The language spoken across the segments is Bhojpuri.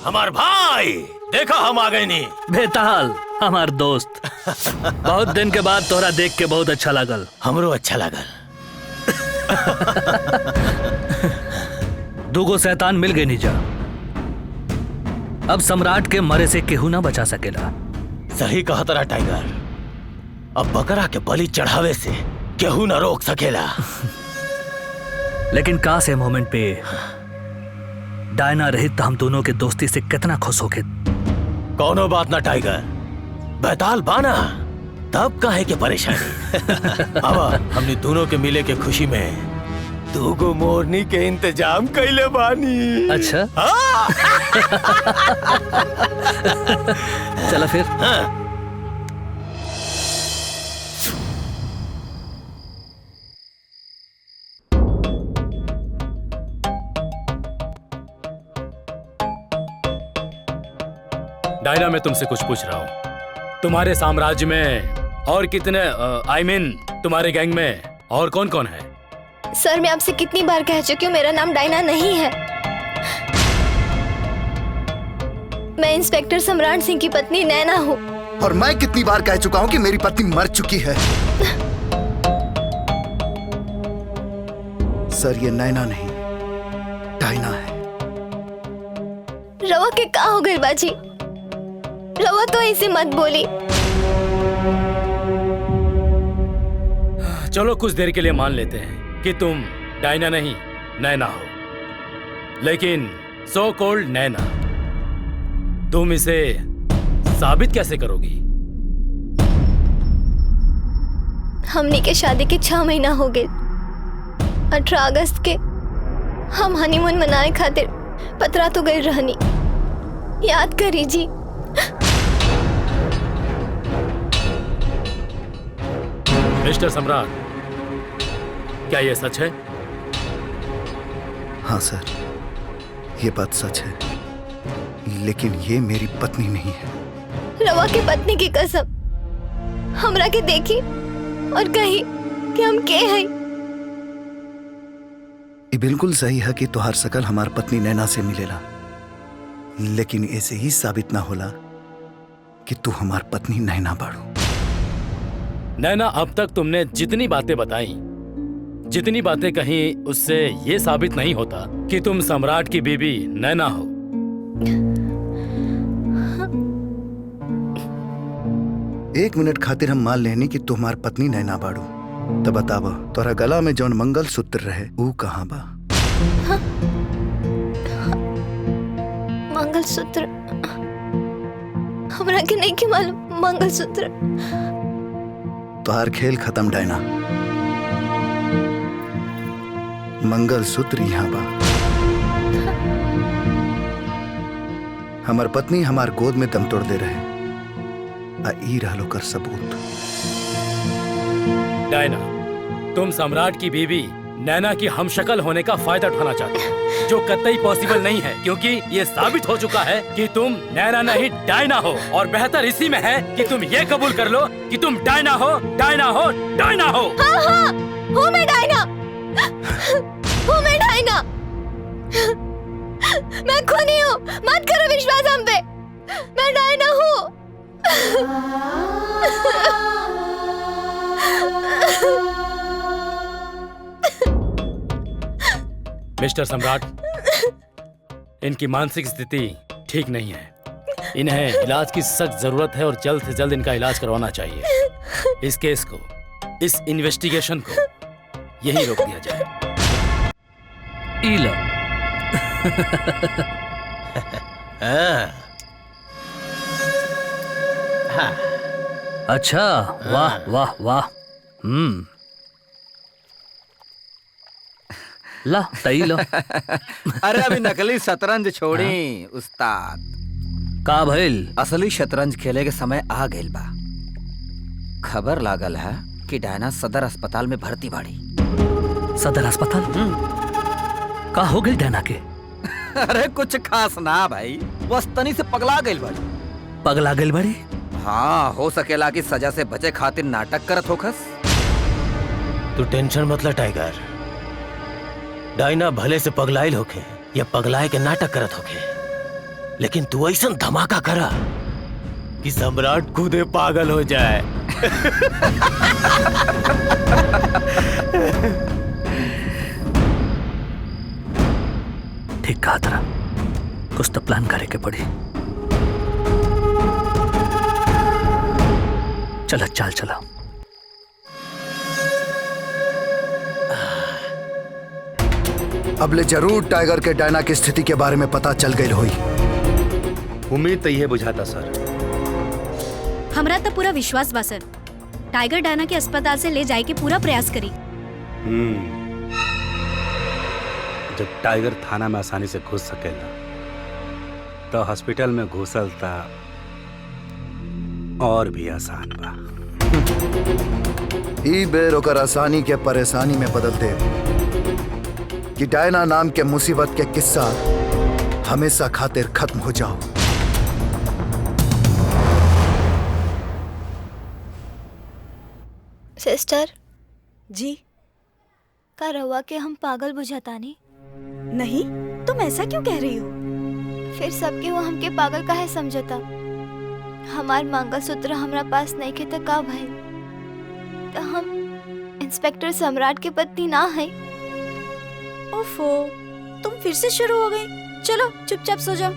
हमार भाई देखा हम आ गए नी। बेताल हमार दोस्त बहुत दिन के बाद तोरा देख के बहुत अच्छा लगल। हमरो अच्छा लगल। दूगो शैतान मिल गए नीचा। अब सम्राट के मरे से केहू ना बचा सकेला। सही कहा तेरा टाइगर। अब बकरा के बलि चढ़ावे से केहू ना रोक सकेला। लेकिन काश ए मोमेंट पे डायना रहित तो हम दोनों के दोस्ती से कितना खुश होके। कौनो बात ना टाइगर, बैताल बाना तब काहे के परेशानी। अब हमने दोनों के मिले के खुशी में दूगो मोरनी के इंतजाम कैले बानी। अच्छा चला फिर। हाँ। डायना, मैं तुमसे कुछ पूछ रहा हूँ। तुम्हारे साम्राज्य में और कितने तुम्हारे गैंग में और कौन कौन है? सर मैं आपसे कितनी बार कह चुकी हूँ मेरा नाम डायना नहीं है। मैं इंस्पेक्टर सम्राट सिंह की पत्नी नैना हूँ। और मैं कितनी बार कह चुका हूँ कि मेरी पत्नी मर चुकी है। सर ये नैना नहीं डायना है। रवा के का हो गई बाजी? रवा तो ऐसे मत बोली। चलो कुछ देर के लिए मान लेते हैं कि तुम डायना नहीं नैना हो। लेकिन सो कॉल्ड नैना, तुम इसे साबित कैसे करोगी? हमनी के शादी के 6 महीना हो गए। 18 अगस्त के हम हनीमून मनाए खातिर पतरा तो गई रहनी। याद करी जी। मिस्टर सम्राट, क्या यह सच है? हाँ सर, ये बात सच है, लेकिन ये मेरी पत्नी नहीं है। रवा की पत्नी की कसम हमरा के देखी और कही कि हम के हैं। ये बिल्कुल सही है कि तुहार सकल हमार पत्नी नैना से मिलेला, लेकिन ऐसे ही साबित ना होला कि तू हमार पत्नी नैना बाड़ू। नैना, अब तक तुमने जितनी बातें बताई, जितनी बातें कही, उससे ये साबित नहीं होता कि तुम सम्राट की बीवी नैना हो। एक मिनट खातिर हम मान लेनी कि तू हमार पत्नी नैना बाड़ू। तो बतावा तोरा गला में जौन मंगल सूत्र रहे वो कहाँ बा? मंगल सूत्र हमरा के नहीं के मालूम। मंगल सूत्र। तोहार खेल खत्म डायना। मंगल सूत्र यहाँ बा। हमार पत्नी हमार गोद में दम तोड़ दे रहे आ ई रहलो कर सबूत। डायना, तुम सम्राट की बीवी नैना की हमशक्ल होने का फायदा उठाना चाहते हो, जो कतई पॉसिबल नहीं है, क्योंकि ये साबित हो चुका है कि तुम नैना नहीं डायना हो। और बेहतर इसी में है कि तुम ये कबूल कर लो कि तुम डायना हो, डायना हो, डायना हो। हाँ हाँ, हूँ मैं डायना। हूँ मैं डायना। मैं खूनी हूँ, मत करो विश्वास हम पे। मैं डायना हूँ। मिस्टर सम्राट, इनकी मानसिक स्थिति ठीक नहीं है। इन्हें इलाज की सख्त जरूरत है और जल्द से जल्द इनका इलाज करवाना चाहिए। इस केस को, इस इन्वेस्टिगेशन को यही रोक दिया जाए। इला। अच्छा, वाह वाह वाह। ला तई लो। अरे अभी नकली शतरंज छोड़ी उस्ताद। का भइल? असली शतरंज खेले के समय आ गइल बा। खबर लागल है कि डायना सदर अस्पताल में भर्ती बाड़ी। सदर अस्पताल? का हो गई डायना के? अरे कुछ खास ना भाई, बस तनी से पगला गइल बाड़ी। पगला गइल बाड़ी? हाँ, हो सकेला कि सजा से बचे खातिर नाटक करत होखस। तू टेंशन मत ले टाइगर। डायना भले से पगलाइल होके या पगलाए के नाटक करत होके, लेकिन तू ऐसा धमाका करा कि सम्राट खुदे पागल हो जाए। ठीक कहा तेरा, कुछ तो प्लान करे के पड़ी। चला चाल चला। अबले जरूर टाइगर के डायना की स्थिति के बारे में पता चल गई हुई। उम्मीद तो यह बुझाता सर। हमरा तो पूरा विश्वास बा सर। टाइगर डायना के अस्पताल से ले जाए के पूरा प्रयास करी। जब टाइगर थाना में आसानी से घुस सकेला तो हॉस्पिटल में घुसल था और भी आसान बा। ई बेर ओकर आसानी के परेशानी में बदल दे कि डायना नाम के मुसीबत के किस्सा हमेशा खातिर खत्म हो जाओ। सिस्टर जी। का रवा के हम पागल बुझातानी? नहीं, तुम ऐसा क्यों कह रही हो? फिर सबके वो हमके पागल काहे समझता? हमार मंगलसूत्र हमरा पास नहीं खे तो का भइल? तो हम इंस्पेक्टर सम्राट के पत्नी ना है। ओफो, तुम फिर से शुरू हो गई। चलो चुपचाप सो जाओ।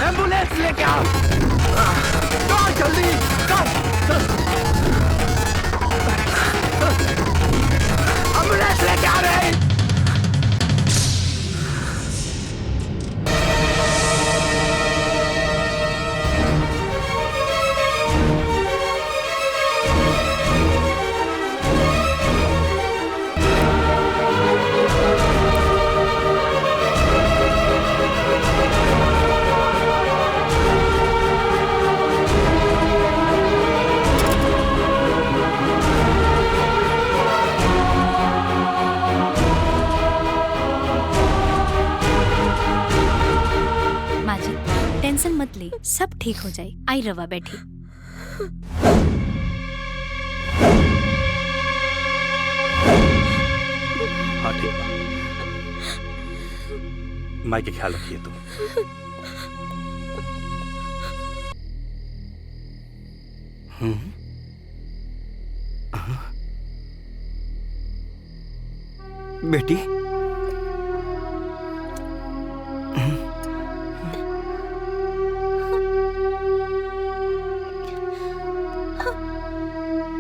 एम्बुलेंस लेके आओ। जल्दी एम्बुलेंस लेके आ रहे हैं। टेंशन मत ले, सब ठीक हो जाए। आई रवा बैठी। हाँ ठीक है, माई के ख्याल रखिए तुम। बेटी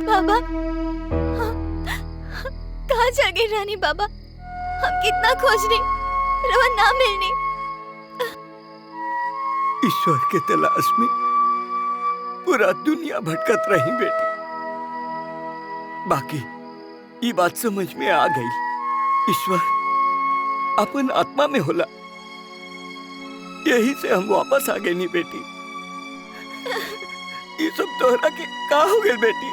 बाबा कहाँ चल गई रानी बाबा? हम कितना खोजने, रवा ना मिलने। ईश्वर के तलाश में पूरा दुनिया भटकत रही बेटी। बाकी ये बात समझ में आ गई, ईश्वर अपन आत्मा में होला। यही से हम वापस आ गए नी बेटी। ये सब तोहरा के का हो गए बेटी?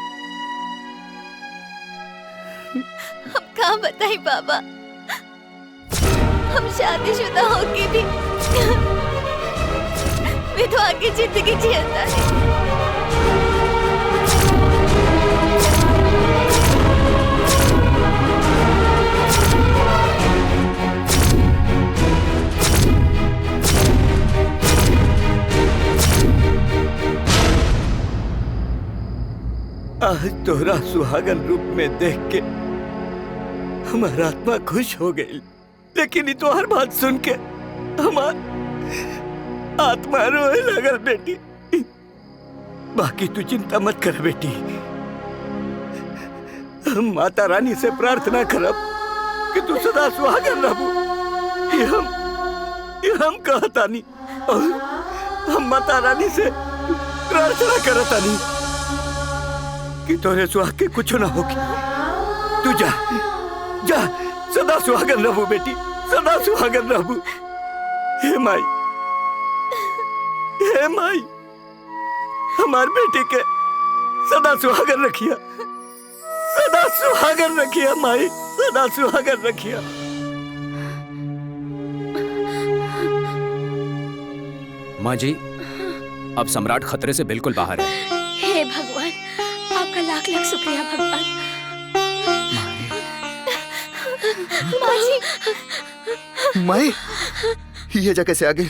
हम कहाँ बताई बाबा, हम शादीशुदा होके भी विधवा की जिंदगी जीता है। आज तोहरा सुहागन रूप में देख के हमारा आत्मा खुश हो गई, लेकिन ये तोहर बात सुन के हमार आत्मा रोए लगल बेटी। बाकी तू चिंता मत कर बेटी, हम माता रानी से प्रार्थना करब कि तू सदा सुहागन रहबू। ये हम कहतानी और हम माता रानी से प्रार्थना करतानी कि तोरे सुहाग के कुछ ना होगी। तू जा जा, सदा सुहागन रहबू बेटी, सदा सुहागन रहबू। हे माई, हे माई, हमार बेटी के सदा सुहागन रखिया, सदा सुहागन रखिया माई, सदा सुहागन रखिया। माँ जी, अब सम्राट खतरे से बिल्कुल बाहर है। हे भगवान, आपका लाख लाख शुक्रिया भगवान। माई, ये जगह से आ गई।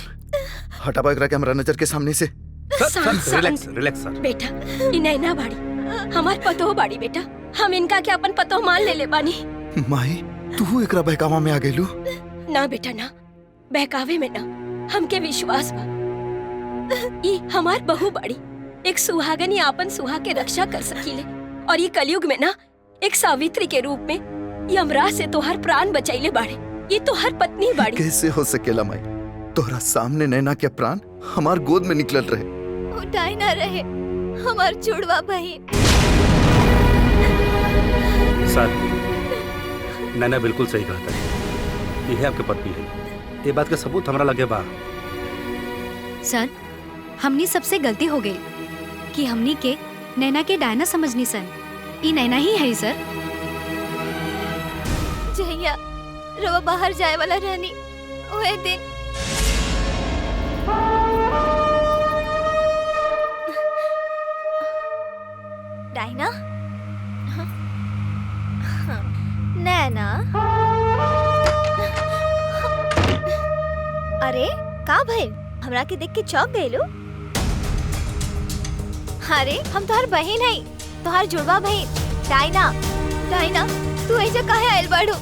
हटा बाग रहा हमारा नजर के सामने से। रिलैक्स रिलैक्स सर। बेटा, ई नैना बाड़ी, हमार पतो बाड़ी बेटा। हम इनका के अपन पतो मान ले बानी। माई, तू एकरा बहकावा में आ गईलू? ना बेटा ना, बहकावे में ना, हमके विश्वास बा। ई हमार बहू बाड़ी, एक सुहागन ही आपन सुहा के रक्षा कर सकीले। और ये कलयुग में ना एक सावित्री के रूप में यमराज से तोहर प्राण बचाइले बाड़े। ये तोहर पत्नी बाड़ी। कैसे हो सकेला माई? तोहरा सामने नैना के प्राण हमार गोद में निकल रहे। उठाई ना रहे हमार जुड़वा बहन। सर, नैना बिल्कुल सही कहता है। ये है आपके पत्नी है। ये बात का सबूत हमरा लगे बा। सर, हमनी सबसे गलती हो गई कि हमनी के नैना के डायना समझनी सन। ई नैना ही है सर। जहिया रवा बाहर जाए वाला रहनी, ओए दिन डायना, नैना, अरे का भइल? हमरा के देख के चौंक गइलो? अरे हम तोहर बहन है, तोहर जुड़वा बहन डायना। डायना, तू ऐसा काहे आइल बाड़ू?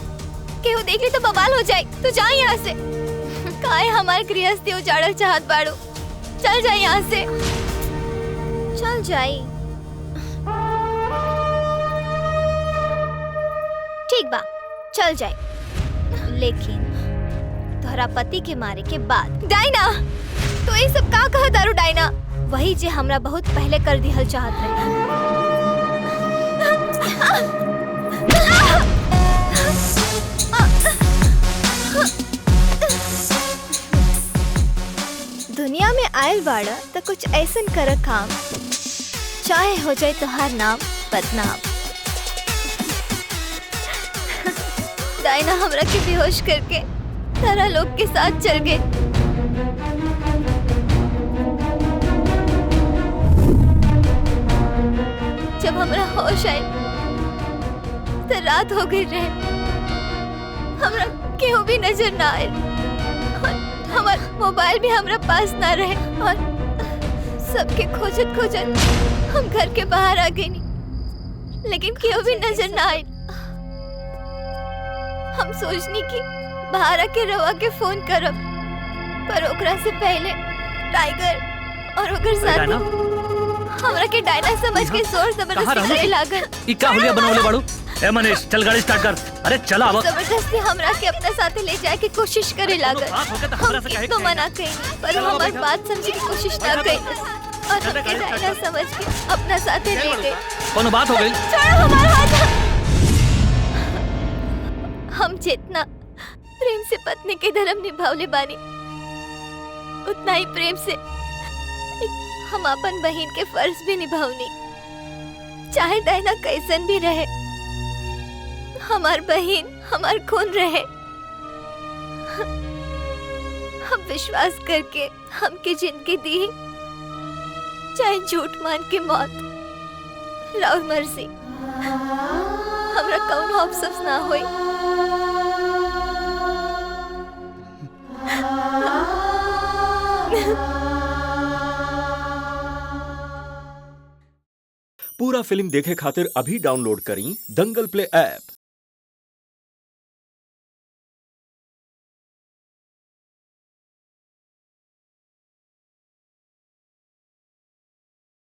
केहू देख ली तो बवाल हो जाए। तू जा यहाँ से। काहे हमार गृहस्थी उजाड़ल चाहत बाड़ू? चल जाए यहाँ से, चल जाई। ठीक बा, चल जाए, लेकिन तोहरा पति के मारे के बाद। डायना, तो ये सब का कहा दारू? डायना, वही जे हमरा बहुत पहले कर दिहल चाहत रहे। दुनिया में आयल बाड़ा तो कुछ ऐसन कर काम, चाहे हो जाए तोहार नाम बदनाम। डायना हमरा के बेहोश करके तारा लोग के साथ चल गए। जब हमरा होश आए तो रात हो गई रहे। हमरा केहू भी नजर ना आए और हमार मोबाइल भी हमरा पास ना रहे। और सबके खोजत खोजत हम घर के बाहर आ गई, लेकिन केहू भी नजर ना आए। हम सोचनी कि बाहर आके रवा के फोन करब, पर ओकरा से पहले टाइगर और ओकर साथ हमरा के डायना समझ के जोर जबरदस्ती करे लागल। ई का हुलिया बनवले बाड़ू? ए मनीष चल गाड़ी स्टार्ट कर। अरे चला अब। जबरदस्ती हमरा के अपना साथे ले जाए के कोशिश करे लागल। हम कितना मना कहीं पर हमार बात समझे की कोशिश ना कहीं और हमके डायना समझ के अपना साथे ले गए। कोनो बात हो गई? छोड़ो हमारा हाथ। हम जितना प्रेम से पत्नी के धर्म निभावले बानी उतना ही प्रेम से हम अपन बहन के फर्ज भी निभावनी। चाहे डायना कैसन भी रहे, हमार बहन हमार खून रहे। हम विश्वास करके हमके जिंदगी दी, चाहे झूठ मान के मौत। राउर मर्जी, हमरा कौनो अफसोस ना होई। पूरा फिल्म देखे खातिर अभी डाउनलोड करी दंगल प्ले ऐप।